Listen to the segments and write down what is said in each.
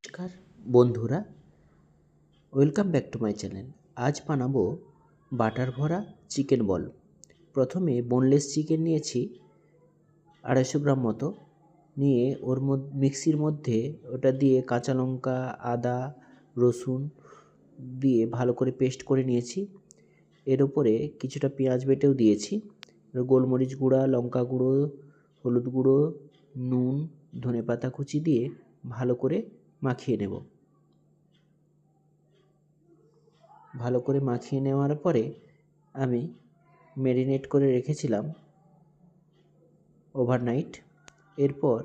নমস্কার বন্ধুরা, welcome back to my channel. আজ বানাবো বাটার ভরা চিকেন বল। প্রথমে বোনলেস চিকেন নিয়েছি 250 গ্রাম মতো, নিয়ে ওর মিক্সির মধ্যে ওটা দিয়ে কাঁচা লঙ্কা, আদা, রসুন দিয়ে ভালো করে পেস্ট করে নিয়েছি। এর উপরে কিছুটা পেঁয়াজ বেটেও দিয়েছি। গোলমরিচ গুঁড়া, লঙ্কা গুঁড়ো, হলুদ গুঁড়ো, নুন, ধনেপাতা কুচি দিয়ে ভালো করে মাখিয়ে নেব। ভালো করে মাখিয়ে নেওয়ার পরে আমি ম্যারিনেট করে রেখেছিলাম ওভারনাইট। এরপর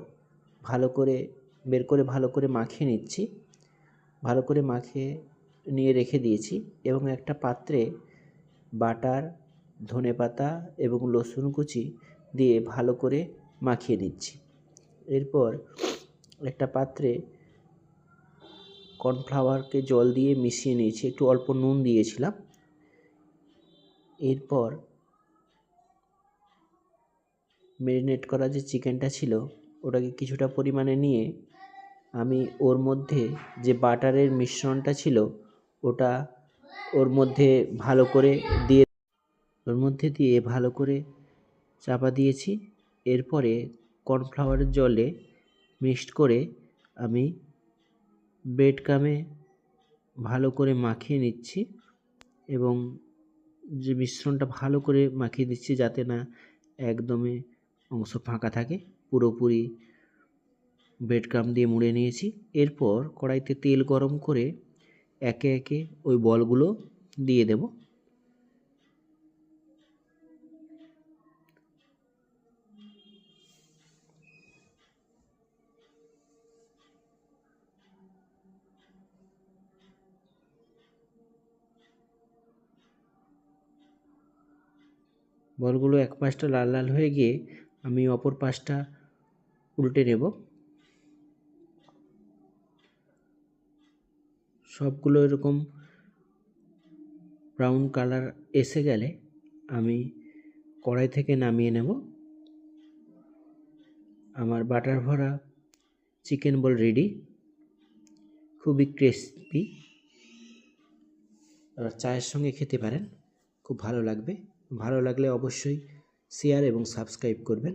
ভালো করে বের করে ভালো করে মাখিয়ে নিচ্ছি। ভালো করে মাখিয়ে নিয়ে রেখে দিয়েছি এবং একটা পাত্রে বাটার, ধনেপাতা এবং রসুন কুচি দিয়ে ভালো করে মাখিয়ে নিচ্ছি। এরপর একটা পাত্রে কর্নফ্লাওয়ারকে জল দিয়ে মিশিয়ে নিয়েছি, একটু অল্প নুন দিয়েছিলাম। এরপর ম্যারিনেট করা যে চিকেনটা ছিল ওটাকে কিছুটা পরিমাণে নিয়ে আমি ওর মধ্যে যে বাটারের মিশ্রণটা ছিল ওটা ওর মধ্যে ভালো করে ভালো করে চাপা দিয়েছি। এরপরে কর্নফ্লাওয়ারের জলে মিক্সড করে আমি ব্রেড ক্রামে ভালো করে মাখিয়ে নিচ্ছি এবং যে মিশ্রণটা ভালো করে মাখিয়ে দিচ্ছি যাতে না একদমই অংশ ফাঁকা থাকে। পুরোপুরি ব্রেড ক্রাম্ব দিয়ে মুড়ে নিয়েছি। এরপর কড়াইতে তেল গরম করে একে একে ওই বলগুলো দিয়ে দেব। বলগুলো এক পাশটা লাল লাল হয়ে গিয়ে আমি অপর পাশটা উল্টে নেব। সবগুলো এরকম ব্রাউন কালার এসে গেলে আমি কড়াই থেকে নামিয়ে নেব। আমার বাটার ভরা চিকেন বল রেডি। খুবই ক্রিস্পি, আর চায়ের সঙ্গে খেতে পারেন, খুব ভালো লাগবে। ভালো লাগলে অবশ্যই শেয়ার এবং সাবস্ক্রাইব করবেন।